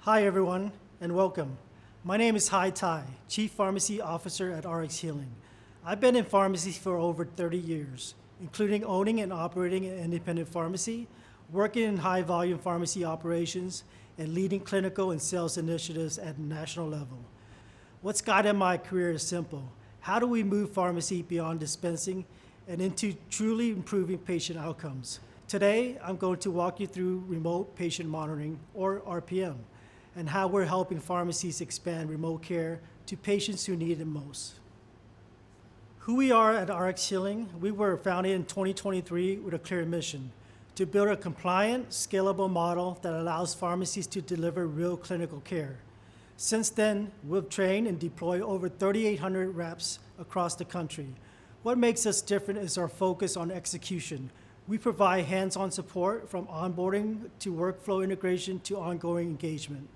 Hi everyone, and welcome. My name is Hai Tai, Chief Pharmacy Officer at Rx Healing. I've been in pharmacy for over 30 years, including owning and operating an independent pharmacy, working in high-volume pharmacy operations, and leading clinical and sales initiatives at national level. What's guided my career is simple. How do we move pharmacy beyond dispensing and into truly improving patient outcomes? Today, I'm going to walk you through remote patient monitoring, or RPM, and how we're helping pharmacies expand remote care to patients who need it most. Who we are at Rx Healing, we were founded in 2023 with a clear mission: to build a compliant, scalable model that allows pharmacies to deliver real clinical care. Since then, we've trained and deployed over 3,800 reps across the country. What makes us different is our focus on execution. We provide hands-on support from onboarding to workflow integration to ongoing engagement.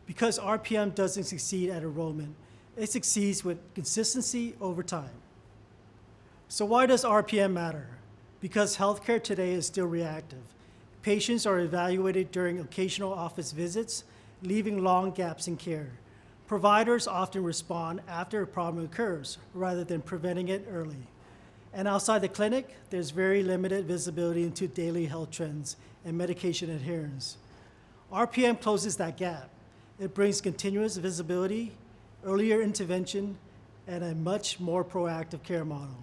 Because RPM doesn't succeed at enrollment, it succeeds with consistency over time. So why does RPM matter? Because healthcare today is still reactive. Patients are evaluated during occasional office visits, leaving long gaps in care. Providers often respond after a problem occurs, rather than preventing it early. And outside the clinic, there's very limited visibility into daily health trends and medication adherence. RPM closes that gap. It brings continuous visibility, earlier intervention, and a much more proactive care model.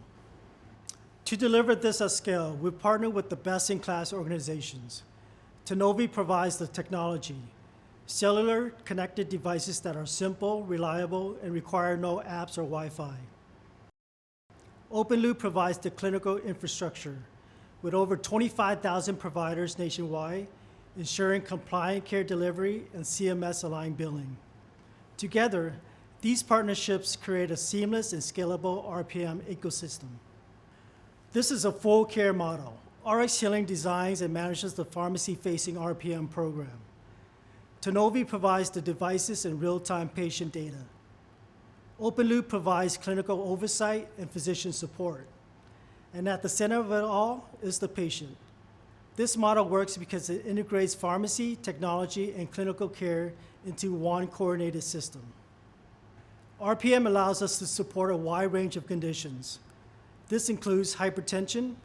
To deliver this at scale, we've partnered with the best-in-class organizations. Tanovi provides the technology, cellular connected devices that are simple, reliable, and require no apps or Wi-Fi. OpenLoop provides the clinical infrastructure, with over 25,000 providers nationwide, ensuring compliant care delivery and CMS-aligned billing. Together, these partnerships create a seamless and scalable RPM ecosystem. This is a full care model. Rx Healing designs and manages the pharmacy-facing RPM program. Tanovi provides the devices and real-time patient data. OpenLoop provides clinical oversight and physician support. And at the center of it all is the patient. This model works because it integrates pharmacy, technology, and clinical care into one coordinated system. RPM allows us to support a wide range of conditions. This includes hypertension,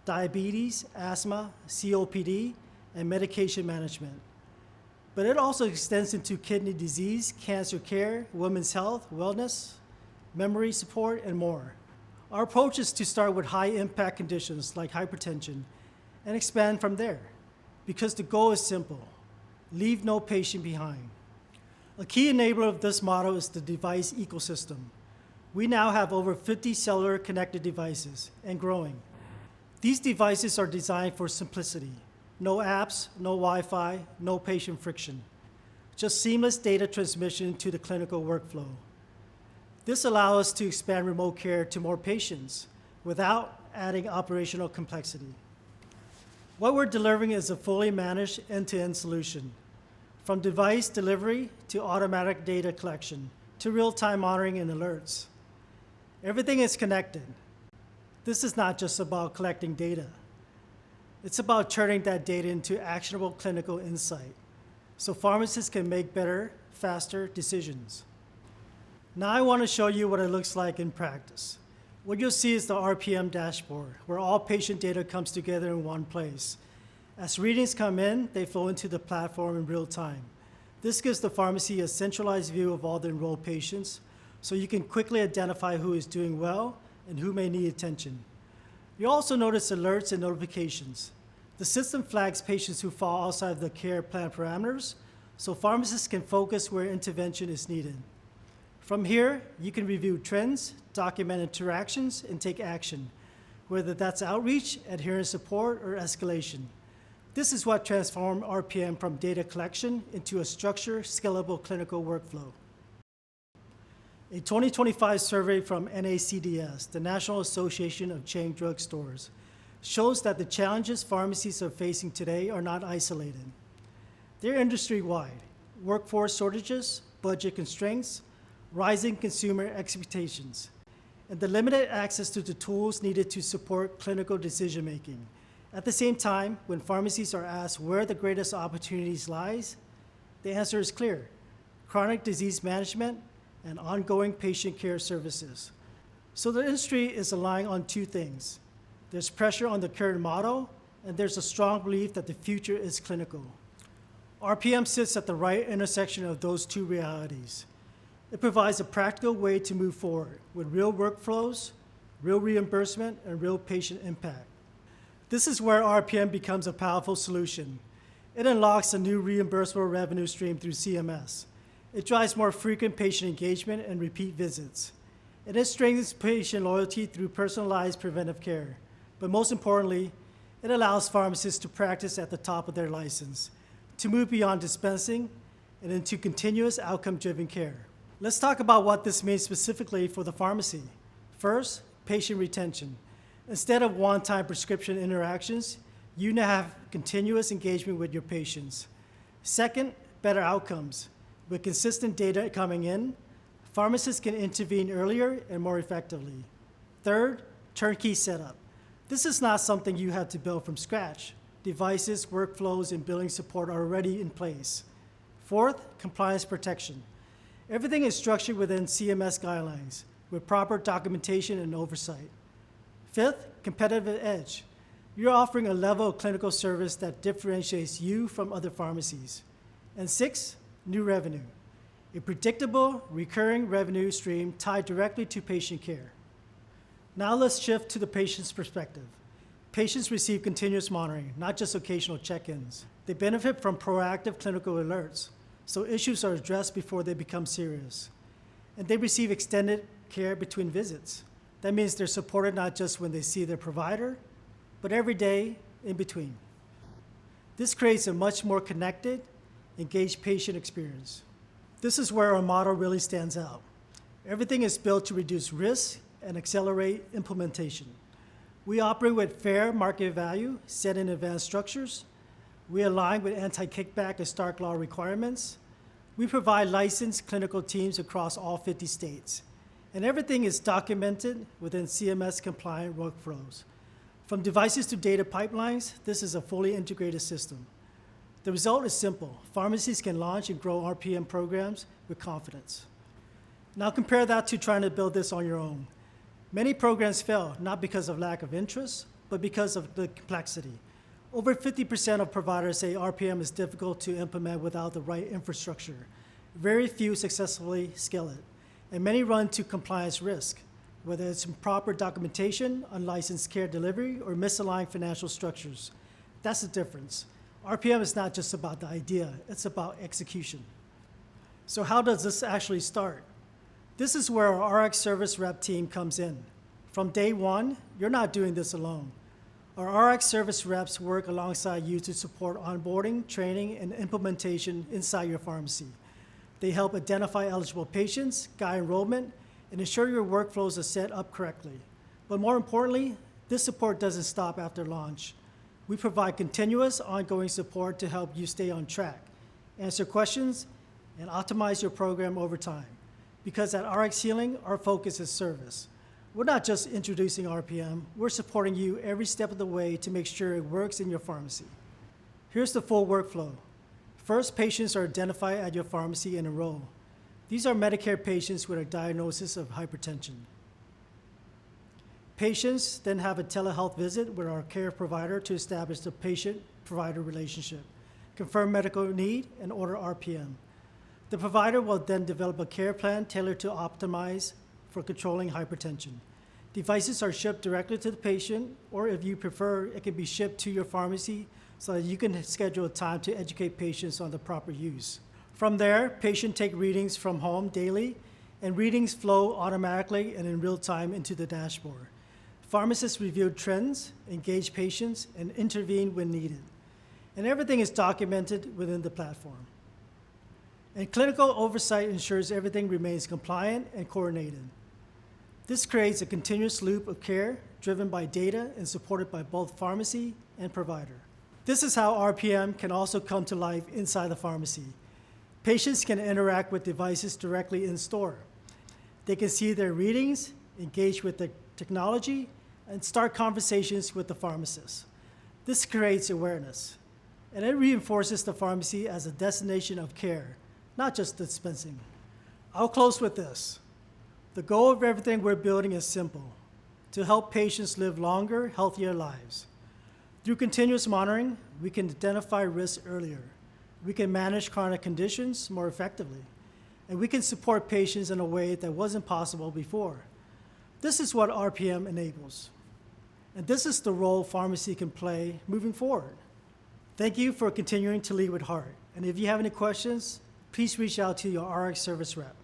diabetes, asthma, COPD, and medication management. But it also extends into kidney disease, cancer care, women's health, wellness, memory support, and more. Our approach is to start with high-impact conditions like hypertension and expand from there, because the goal is simple: leave no patient behind. A key enabler of this model is the device ecosystem. We now have over 50 cellular connected devices, and growing. These devices are designed for simplicity. No apps, no Wi-Fi, no patient friction. Just seamless data transmission to the clinical workflow. This allows us to expand remote care to more patients without adding operational complexity. What we're delivering is a fully managed end-to-end solution, from device delivery to automatic data collection to real-time monitoring and alerts. Everything is connected. This is not just about collecting data. It's about turning that data into actionable clinical insight so pharmacists can make better, faster decisions. Now I want to show you what it looks like in practice. What you'll see is the RPM dashboard, where all patient data comes together in one place. As readings come in, they flow into the platform in real time. This gives the pharmacy a centralized view of all the enrolled patients, so you can quickly identify who is doing well and who may need attention. You also notice alerts and notifications. The system flags patients who fall outside of the care plan parameters, so pharmacists can focus where intervention is needed. From here, you can review trends, document interactions, and take action, whether that's outreach, adherence support, or escalation. This is what transformed RPM from data collection into a structured, scalable clinical workflow. A 2025 survey from NACDS, the National Association of Chain Drug Stores, shows that the challenges pharmacies are facing today are not isolated. They're industry-wide: workforce shortages, budget constraints, rising consumer expectations, and the limited access to the tools needed to support clinical decision-making. At the same time, when pharmacies are asked where the greatest opportunities lies, The answer is clear: chronic disease management and ongoing patient care services. So the industry is relying on two things. There's pressure on the current model, and there's a strong belief that the future is clinical. RPM sits at the right intersection of those two realities. It provides a practical way to move forward with real workflows, real reimbursement, and real patient impact. This is where RPM becomes a powerful solution. It unlocks a new reimbursable revenue stream through CMS. It drives more frequent patient engagement and repeat visits. And it strengthens patient loyalty through personalized preventive care. But most importantly, it allows pharmacists to practice at the top of their license, to move beyond dispensing and into continuous outcome-driven care. Let's talk about what this means specifically for the pharmacy. First, patient retention. Instead of one-time prescription interactions, you now have continuous engagement with your patients. Second, better outcomes. With consistent data coming in, pharmacists can intervene earlier and more effectively. Third, turnkey setup. This is not something you have to build from scratch. Devices, workflows, and billing support are already in place. Fourth, compliance protection. Everything is structured within CMS guidelines with proper documentation and oversight. Fifth, competitive edge. You're offering a level of clinical service that differentiates you from other pharmacies. And sixth, new revenue. A predictable, recurring revenue stream tied directly to patient care. Now let's shift to the patient's perspective. Patients receive continuous monitoring, not just occasional check-ins. They benefit from proactive clinical alerts, so issues are addressed before they become serious. And they receive extended care between visits. That means they're supported not just when they see their provider, but every day in between. This creates a much more connected, engaged patient experience. This is where our model really stands out. Everything is built to reduce risk and accelerate implementation. We operate with fair market value set in advanced structures. We align with anti-kickback and Stark law requirements. We provide licensed clinical teams across all 50 states. And everything is documented within CMS-compliant workflows. From devices to data pipelines, this is a fully integrated system. The result is simple. Pharmacies can launch and grow RPM programs with confidence. Now compare that to trying to build this on your own. Many programs fail, not because of lack of interest, but because of the complexity. Over 50% of providers say RPM is difficult to implement without the right infrastructure. Very few successfully scale it, and many run to compliance risk, whether it's improper documentation, unlicensed care delivery, or misaligned financial structures. That's the difference. RPM is not just about the idea, it's about execution. So how does this actually start? This is where our RX service rep team comes in. From day one, you're not doing this alone. Our RX service reps work alongside you to support onboarding, training, and implementation inside your pharmacy. They help identify eligible patients, guide enrollment, and ensure your workflows are set up correctly. But more importantly, this support doesn't stop after launch. We provide continuous, ongoing support to help you stay on track, answer questions, and optimize your program over time. Because at RX Healing, our focus is service. We're not just introducing RPM, we're supporting you every step of the way to make sure it works in your pharmacy. Here's the full workflow. First, patients are identified at your pharmacy and enrolled. These are Medicare patients with a diagnosis of hypertension. Patients then have a telehealth visit with our care provider to establish the patient-provider relationship, confirm medical need, and order RPM. The provider will then develop a care plan tailored to optimize for controlling hypertension. Devices are shipped directly to the patient, or if you prefer, it can be shipped to your pharmacy so that you can schedule a time to educate patients on the proper use. From there, patients take readings from home daily, and readings flow automatically and in real time into the dashboard. Pharmacists review trends, engage patients, and intervene when needed. And everything is documented within the platform. And clinical oversight ensures everything remains compliant and coordinated. This creates a continuous loop of care driven by data and supported by both pharmacy and provider. This is how RPM can also come to life inside the pharmacy. Patients can interact with devices directly in store. They can see their readings, engage with the technology, and start conversations with the pharmacist. This creates awareness. and it reinforces the pharmacy as a destination of care, not just dispensing. I'll close with this. The goal of everything we're building is simple: to help patients live longer, healthier lives. Through continuous monitoring, we can identify risks earlier. We can manage chronic conditions more effectively, and we can support patients in a way that wasn't possible before. This is what RPM enables, and this is the role pharmacy can play moving forward. Thank you for continuing to lead with heart, and if you have any questions, please reach out to your Rx service rep.